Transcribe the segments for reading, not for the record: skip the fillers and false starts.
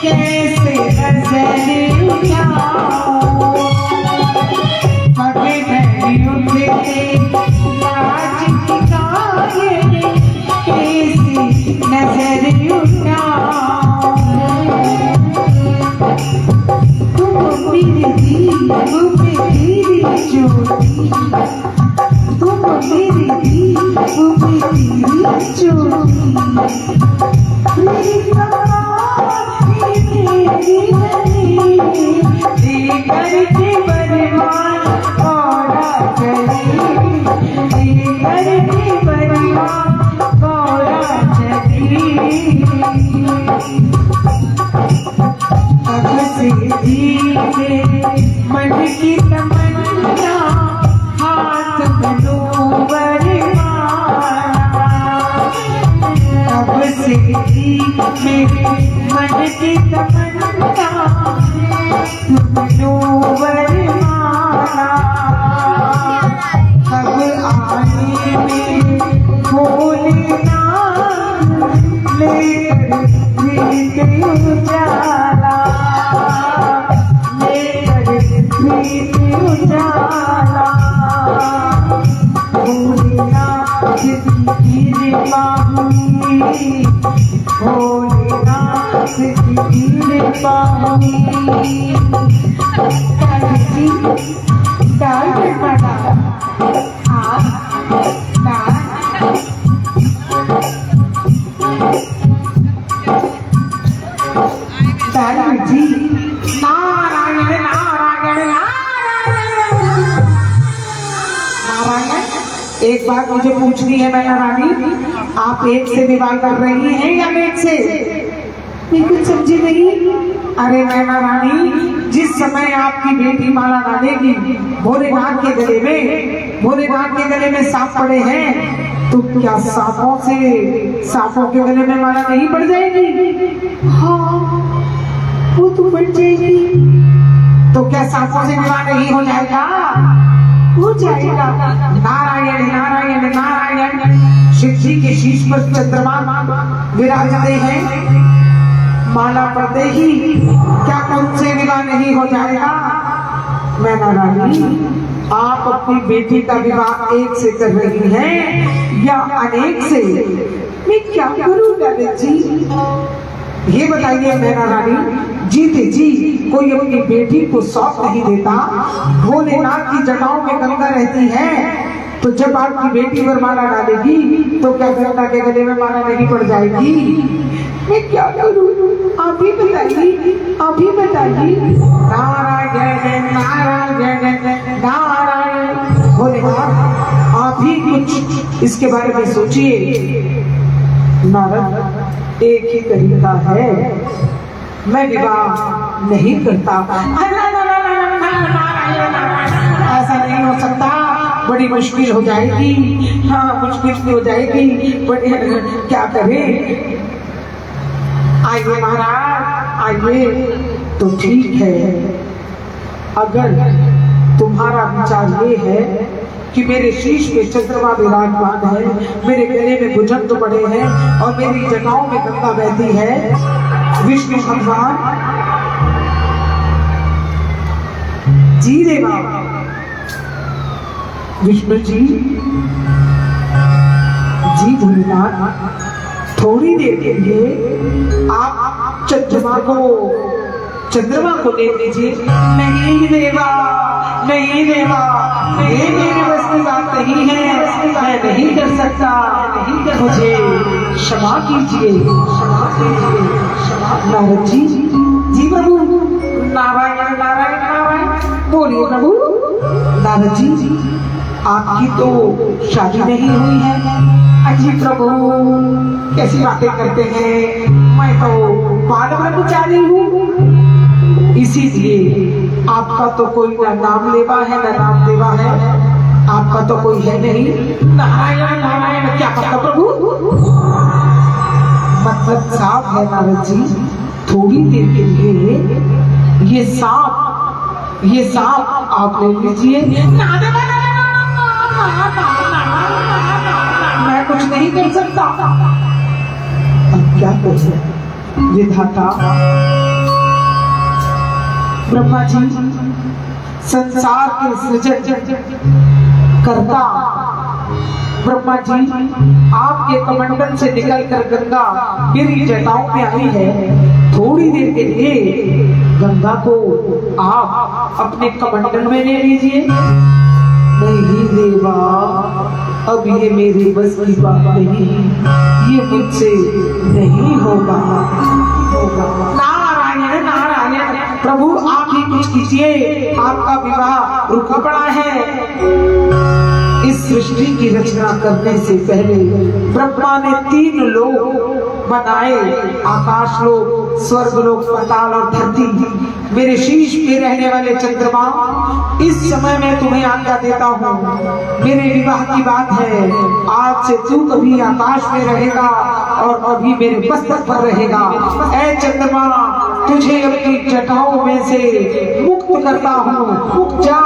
कैसे नजर उठाऊं, मगर नहीं उठते लाज की कायल, कैसे नजर उठाऊं। तुम मेरे दिल में तेरी ज्योति, तुम मेरे दिल में तेरी ज्योति, मन की तमन्ना हाथ मनोवर अब से मेरे मन की तमन्ना मनोवर अब आने में भोलेना लेकर प्रीत उजाला, प्रीत उजाला, भोलेनाथ की कृपा हुई, भोलेनाथ की कृपा हुई। दाल बड़ा दाल जी नारायण नारायण नारायण। एक बात मुझे पूछनी है मैना रानी, आप एक से विवाह कर रही हैं या एक से? मैं कुछ समझी नहीं। अरे मैना रानी, जिस समय आपकी बेटी माला डालेगी भोलेनाथ के गले में, भोलेनाथ के गले में सांप पड़े हैं, तो क्या सांपों के गले में माला नहीं पड़ जाएगी? हाँ, वो तो बढ़ जाएगी। तो क्या सांपों से विवाह नहीं हो जाएगा? हो जाएगा। नारायण नारायण नारायण। शिव जी के शीश पर चंद्रमा विराजते हैं, माला पड़ते ही क्या उनसे विवाह नहीं हो जाएगा? मैना रानी, आप अपनी बेटी का विवाह एक से कर रही हैं या अनेक से? मैं क्या करूं ललित जी, ये बताइए मैना रानी। जीते जी कोई अपनी बेटी को सौंप नहीं देता। भोलेनाथ की जटाओं में गंगा रहती है, तो जब आपकी बेटी पर माला डालेगी तो क्या गंगा के गले में माला नहीं पड़ जाएगी? मैं क्या करूं, आप ही बताइए, आप ही बताइए। नारायण नारायण नारायण। भोलेनाथ, आप ही कुछ इसके बारे में सोचिए। नारद, एक ही तरीका है, मैं विवाह नहीं करता। ऐसा नहीं हो सकता, बड़ी मुश्किल हो जाएगी। हाँ, मुश्किल हो जाएगी, बड़ी क्या करें? आइए महाराज, आइए। तो ठीक है, अगर तुम्हारा विचार ये है कि मेरे शीश पे चंद्रमा विराजमान है, मेरे गले में भुजंग पड़े हैं और मेरी जटाओं में गंगा बहती है, विष्णु भगवान जी रे बाबा, विष्णु जी जी भोलेनाथ, थोड़ी देर के लिए आप चंद्रमा को ले लीजिए। नहीं देवा, नहीं देवा, ये मेरे बस की बात नहीं है, मैं नहीं कर सकता, नहीं कर, मुझे क्षमा कीजिए, क्षमा कीजिए, क्षमा। नारद जी, जी प्रभु। नारायण नारायण नारायण, बोलिए प्रभु। नारद जी, आपकी तो शादी नहीं हुई है। अजी प्रभु, कैसी बातें करते हैं, मैं तो बाल ब्रह्मचारी हूँ, इसीलिए आपका तो कोई ना नाम लेवा है ना नाम देवा है, आपका तो कोई है नहीं। नारायण नारायण, क्या मतलब प्रभु? मतलब साफ है नारद जी, थोड़ी देर के लिए ये सांप आप ले लीजिए। मैं कुछ नहीं कर सकता। अब क्या कर सकता? विधाता ब्रह्मा जी संसार के सृजन करता ब्रह्मा जी आपके कमंडल से निकलकर गंगा मेरी जटाओं में आई है। थोड़ी देर के लिए गंगा को आप अपने कमंडल में ले लीजिए। नहीं देवा, अब ये मेरी बस की बात नहीं, ये मुझसे नहीं होगा। नारायण नारायण, प्रभु आप ही कुछ कीजिए, आपका विवाह रुका पड़ा है। इस सृष्टि की रचना करने से पहले ब्रह्मा ने 3 लोक बनाए, आकाश लोक, स्वर्ग लोक, पाताल और धरती। मेरे शीश पे रहने वाले चंद्रमा, इस समय मैं तुम्हें आज्ञा देता हूँ, मेरे विवाह की बात है। आज से तू कभी आकाश में रहेगा और कभी मेरे मस्तक पर रहेगा। ऐ चंद्रमा, तुझे अपनी जटाओं में से मुक्त करता हूँ। जा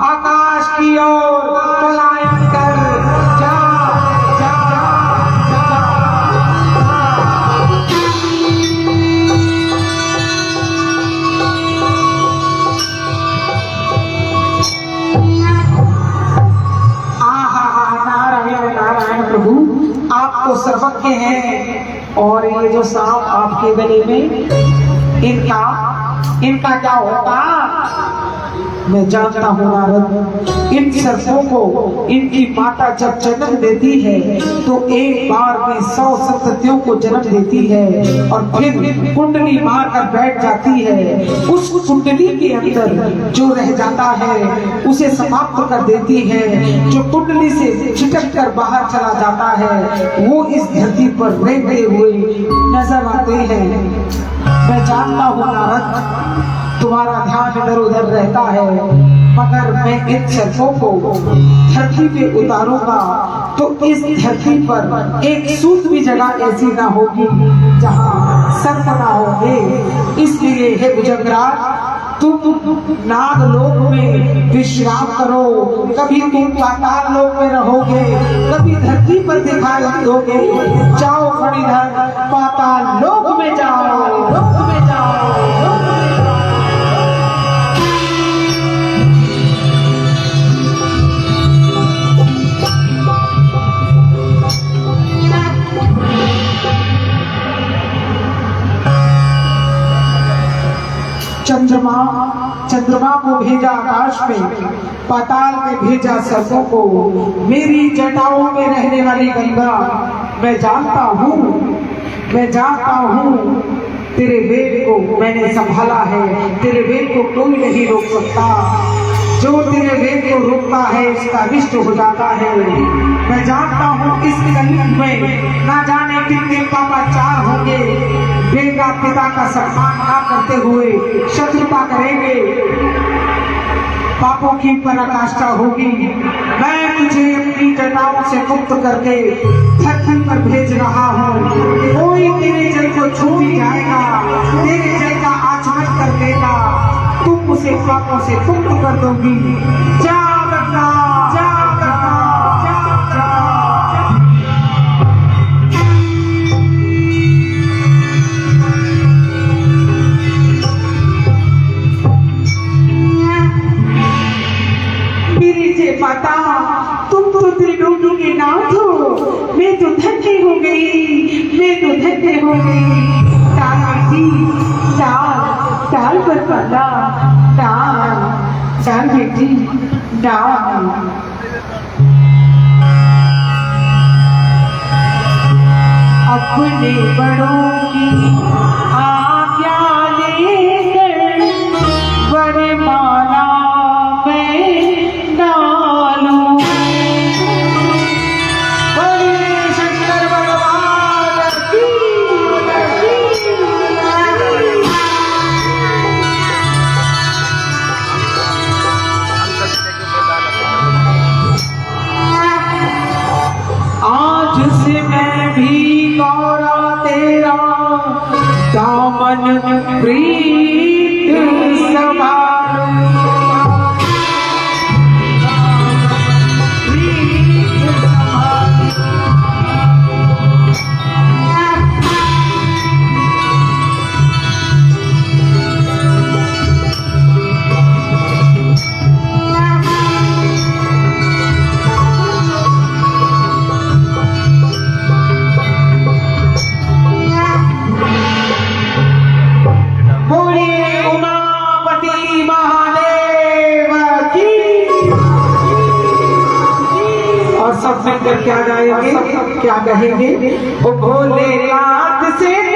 आकाश की ओर पलायन कर, जा जा जा। नारायण नारायण, प्रभु आप तो सर्वज्ञ हैं। और ये जो सांप आपके गले में, इनका क्या होगा मैं जानता हूँ नारद। इन सर्पों को इनकी माता जब जन्म देती है तो एक बार में 100 संततियों को जन्म देती है और फिर कुंडली मार कर बैठ जाती है। उस कुंडली के अंदर जो रह जाता है उसे समाप्त कर देती है। जो कुंडली से छिटक कर बाहर चला जाता है वो इस धरती पर रहते हुए नजर आते हैं। मैं जानता हूँ नारद, तुम्हारा ध्यान इधर उधर रहता है, मगर मैं इन सर्पों को धरती पे उतारूंगा तो इस धरती पर एक सूत भी जगह ऐसी ना होगी जहाँ सर्प ना होंगे। इसलिए हे भुजंगराज, तुम नागलोक में विश्राम करो। कभी तुम पाताल लोक में रहोगे, कभी धरती पर दिखाई दोगे। जाओ फणिधर, पाताल लोक में जाओ, लोक में जाओ, लोक में जाओ। चंद्रमा को भेजा आकाश में, पाताल में भेजा सर्पों को, मेरी जटाओं में रहने वाली गंगा, मैं जानता हूँ तेरे वेग को मैंने संभाला है। तेरे वेग को कोई नहीं रोक सकता। जो तेरे वेग को रोकता है उसका अनिष्ट हो जाता है। मैं जानता हूँ इस कलयुग में ना जाने कितने पापाचार होंगे। बेटा पिता का सम्मान ना करते हुए शत्रुता करेंगे, पापों की पराकाष्ठा होगी। मैं तुझे अपनी जटाओं से मुक्त करके धरती पर भेज रहा हूँ। कोई तेरे जल को छू भी जाएगा, तेरे जल का आचमन कर देगा, तुम उसे पापों से मुक्त कर दोगी। जा गंगा, जा गंगा, जा जा। माता, तुम तो त्रिलोकी के नाथ हो। मैं तो धन्य हो गई, मैं तो धन्य हो गई। दाल बेटी, दाल पर पाला, दाल बेटी, दाल। अपने बड़ों की आज्ञा लेकर वरमाला दामन प्रीत गाएंगे, क्या कहेंगे? ओ भोलेनाथ से